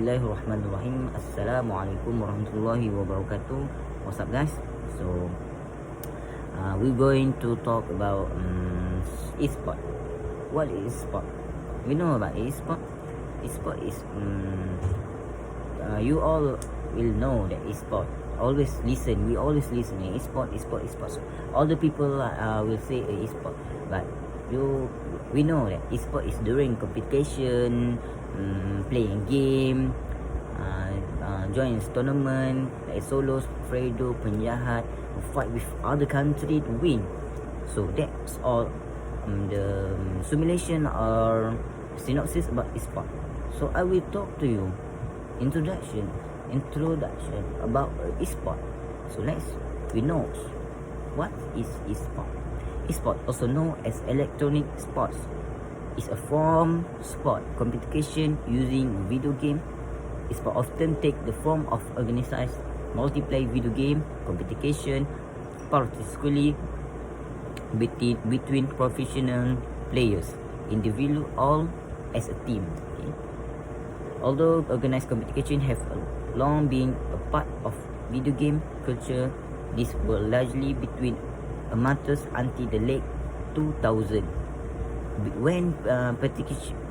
Bismillahirrahmanirrahim. Assalamualaikum warahmatullahi wabarakatuh. What's up, guys? So, we're going to talk about e-sport. What is e-sport? We know about e-sport. E-sport is you all will know that e-sport. Always listen. We always listen. E-sport, e-sport, e-sport. All the people will say e-sport, but we know that e-sport is during competition, playing game, join tournament like solos, fredo, penjahat, fight with other country to win. So that's all the simulation or synopsis about e-sport. So I will talk to you introduction about e-sport. So we know what is e-sport. E-sport, also known as electronic sports, is a form sport competition using video game. E-sport often take the form of organized multiplayer video game competition, particularly between professional players, individual, all as a team. Okay? Although organized competition have long been a part of video game culture, these were largely between amateurs until the late 2000, when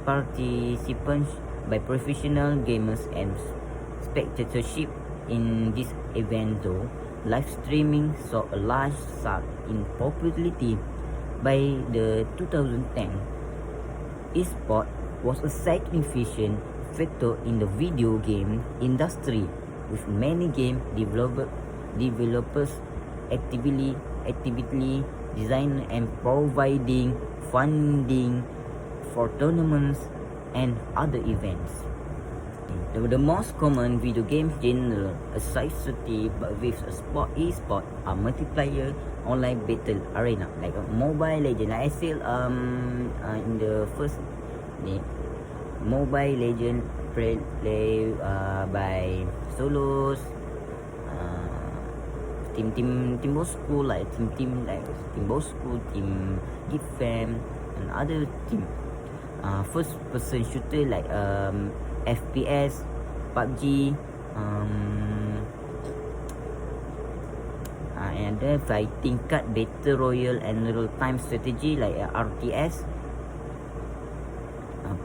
participants by professional gamers and spectatorship in this event, though live streaming saw a large surge in popularity. By the 2010, e-sport was a significant factor in the video game industry, with many game developers actively designing and providing funding for tournaments and other events. The most common video game genre associated with e-sport are multiplayer online battle arena, like Mobile Legend. Like I said in the first Mobile Legend play by solos, team Bosco, like team Bosco, team Gifam, and other team. First person shooter like FPS, PUBG, and then fighting card battle royale and real time strategy like RTS.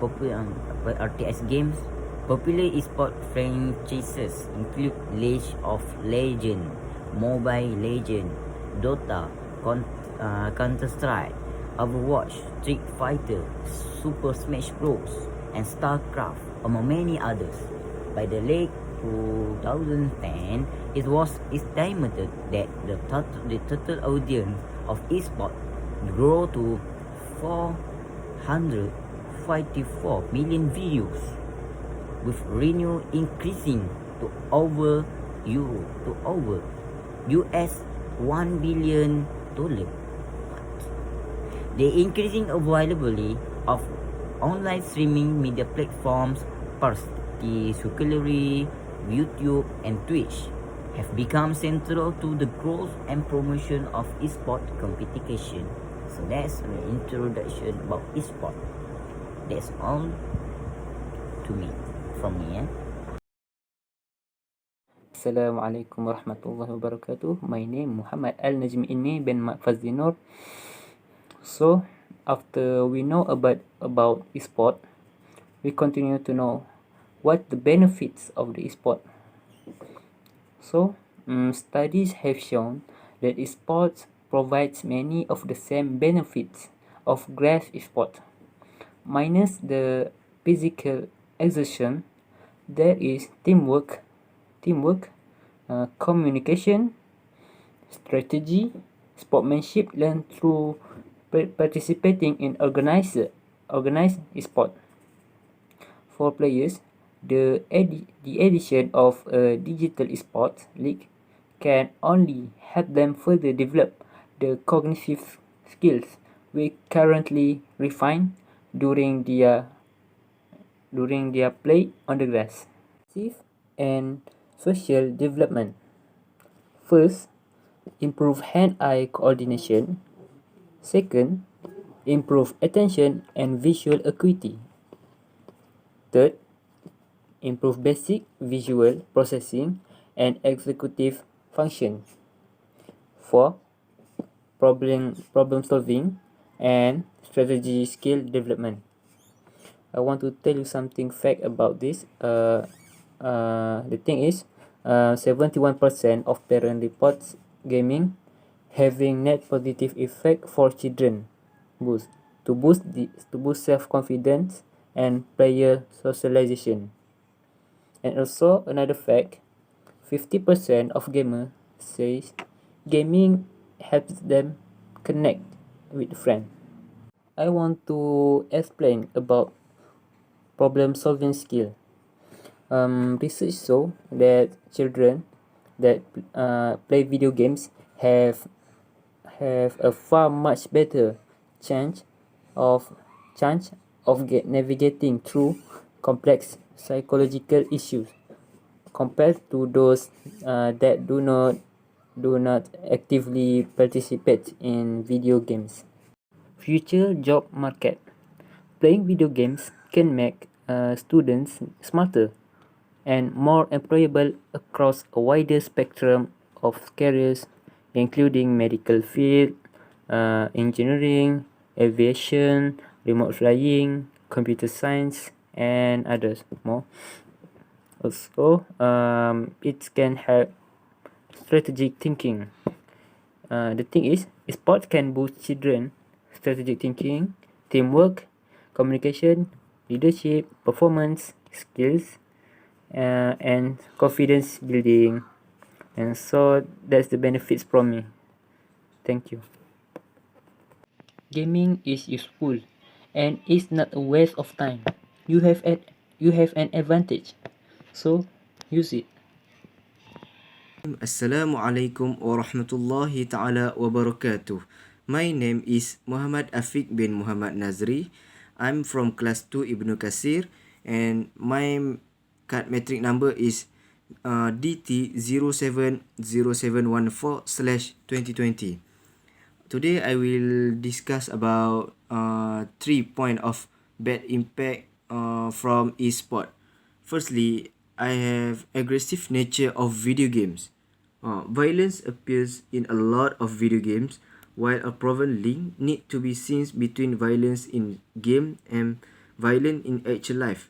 Popular RTS games. Popular esport franchises include League of Legends, Mobile Legends, Dota, Counter-Strike, Overwatch, Street Fighter, Super Smash Bros, and StarCraft, among many others. By the late 2010, it was estimated that the total audience of esports grew to 454 million views, with revenue increasing to over US $1 billion. The increasing availability of online streaming media platforms, particularly YouTube and Twitch, have become central to the growth and promotion of esport competition. So that's an introduction about esport. That's all from me. Assalamualaikum warahmatullahi wabarakatuh. My name Muhammad Al-Najmi Inni bin Fazinur. So, after we know about esport, we continue to know what the benefits of the esport. So, studies have shown that esports provides many of the same benefits of grass esport. Minus the physical exertion, there is teamwork, communication, strategy, sportsmanship learned through participating in organized esport. For players, the addition of a digital esports league can only help them further develop the cognitive skills we currently refine during their play on the grass. And social development. First, improve hand-eye coordination. Second, improve attention and visual acuity. Third, improve basic visual processing and executive functions. 4. Problem solving and strategy skill development. I want to tell you something fact about this. The thing is, 71% of parent reports gaming having net positive effect for children boost to boost self-confidence and player socialization. And also another fact, 50% of gamers says gaming helps them connect with friends. I want to explain about problem solving skill. Research show that children that play video games have a far much better chance of navigating through complex psychological issues compared to those that do not actively participate in video games. Future job market. Playing video games can make students smarter and more employable across a wider spectrum of careers, including medical field, engineering, aviation, remote flying, computer science, and others more. Also, it can help strategic thinking. The thing is, sport can boost children strategic thinking, teamwork, communication, leadership, performance skills, and confidence building. And so that's the benefits from me. Thank you. Gaming is useful and it's not a waste of time. You have an advantage, so use it. Assalamualaikum warahmatullahi ta'ala wabarakatuh. My name is Muhammad Afiq bin Muhammad Nazri. I'm from class 2 Ibnu Kasir and my card metric number is DT070714/2020. Today I will discuss about 3 points of bad impact from esport. Firstly, I have aggressive nature of video games. Violence appears in a lot of video games, while a proven link need to be seen between violence in game and violence in actual life.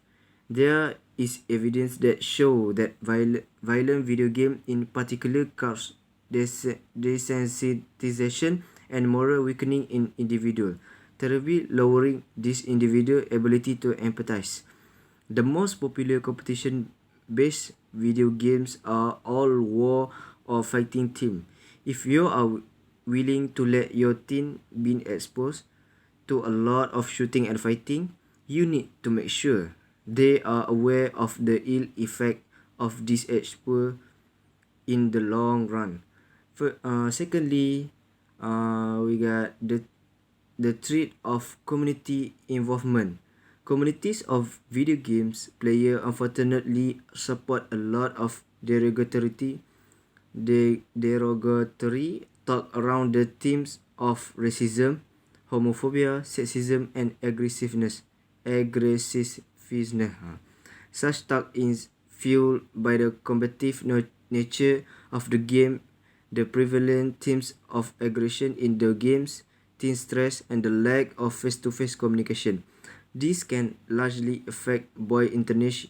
There is evidence that show that violent video game in particular cause desensitization and moral weakening in individual, terribly lowering this individual ability to empathize. The most popular competition-based video games are all war or fighting team. If you are willing to let your team be exposed to a lot of shooting and fighting, you need to make sure they are aware of the ill effect of this exposure in the long run. Secondly, we got the threat of community involvement. Communities of video games players unfortunately support a lot of derogatory talk around the themes of racism, homophobia, sexism, and aggressiveness. Such talk is fueled by the combative nature of the game, the prevalent themes of aggression in the games, teen stress, and the lack of face-to-face communication. This can largely affect boys in teenage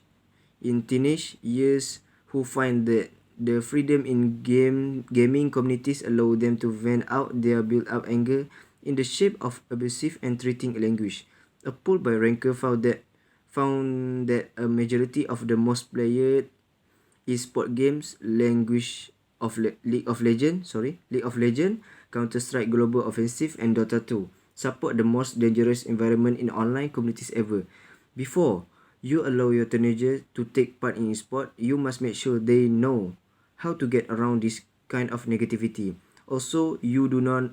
years who find that the freedom in gaming communities allow them to vent out their built-up anger in the shape of abusive and threatening language. A poll by Ranker found that a majority of the most played esport games, League of Legends, Counter-Strike Global Offensive, and Dota 2 support the most dangerous environment in online communities ever. Before you allow your teenagers to take part in sport, you must make sure they know how to get around this kind of negativity. Also, you do not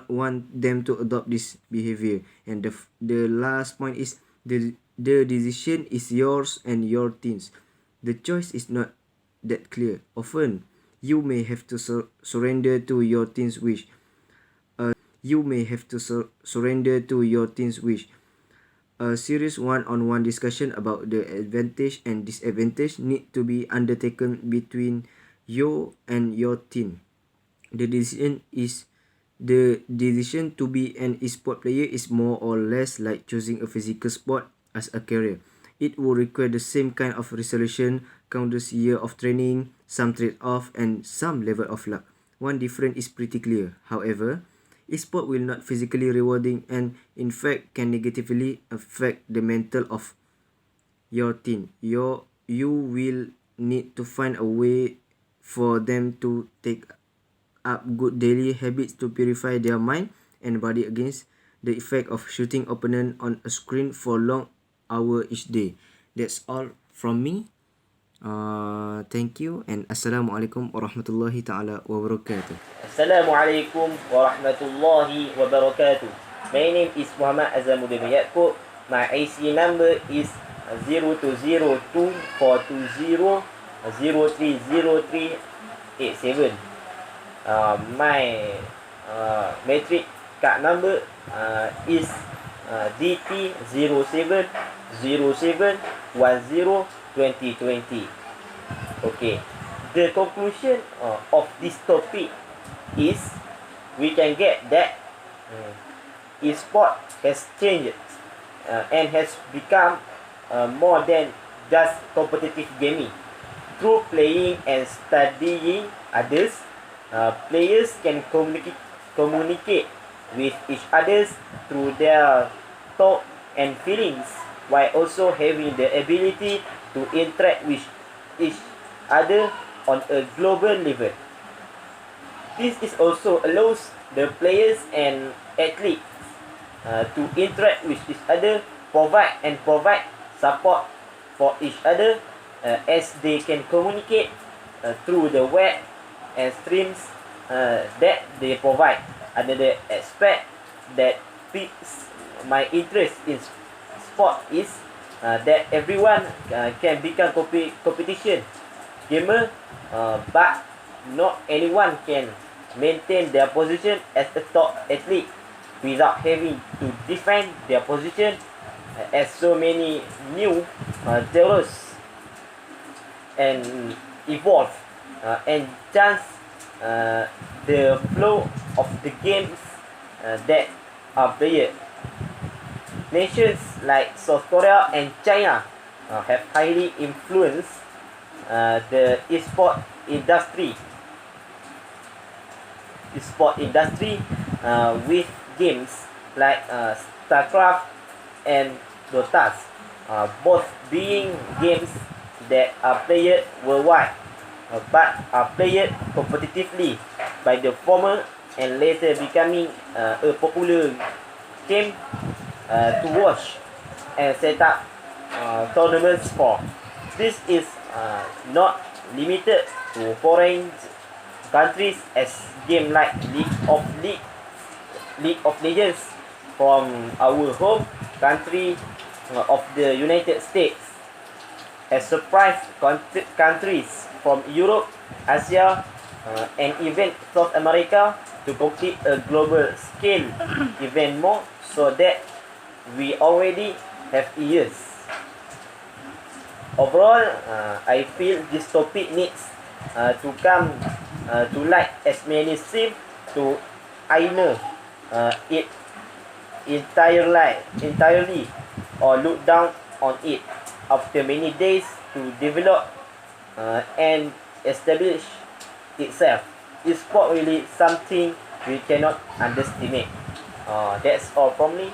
want them to adopt this behavior. And the last point is the decision is yours and your teens. The choice is not that clear. Often, you may have to surrender to your teens' wish. A serious one-on-one discussion about the advantage and disadvantage need to be undertaken between you and your team. The decision to be an esport player is more or less like choosing a physical sport as a career. It will require the same kind of resolution, countless year of training, some trade-off, and some level of luck. One difference is pretty clear. However, esport will not physically rewarding and in fact can negatively affect the mental of your team. You will need to find a way for them to take up good daily habits to purify their mind and body against the effect of shooting opponent on a screen for long hour each day. That's all from me. Thank you and Assalamualaikum warahmatullahi ta'ala wabarakatuh. Assalamualaikum warahmatullahi wabarakatuh. My name is Muhammad Azamuddin Yaakob. My IC number is 0202-420-030387. My metric card number is DT0707102020. Okay. The conclusion of this topic is we can get that e-sport has changed and has become more than just competitive gaming. Through playing and studying others, players can communicate with each other through their thought and feelings, while also having the ability to interact with each other on a global level. This is also allows the players and athletes to interact with each other, provide support for each other as they can communicate through the web and streams that they provide. Another aspect that piques my interest in sport is that everyone can become competition gamer, but not anyone can maintain their position as a top athlete without having to defend their position, as so many new terrorists and evolve and chance the flow of the games that are played. Nations like South Korea and China have highly influenced the e-sport industry with games like StarCraft and Dota, both being games that are played worldwide but are played competitively by the former and later becoming a popular game to watch and set up tournaments for. This is not limited to foreign countries, as game like League of Legends from our home country of the United States has surprised countries from Europe, Asia, and even South America to compete a global scale even more, so that we already have years. Overall, I feel this topic needs to come to light as many seem to ignore it entirely or look down on it after many days to develop and establish itself. Is sport really something we cannot underestimate? That's all from me.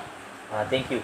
Thank you.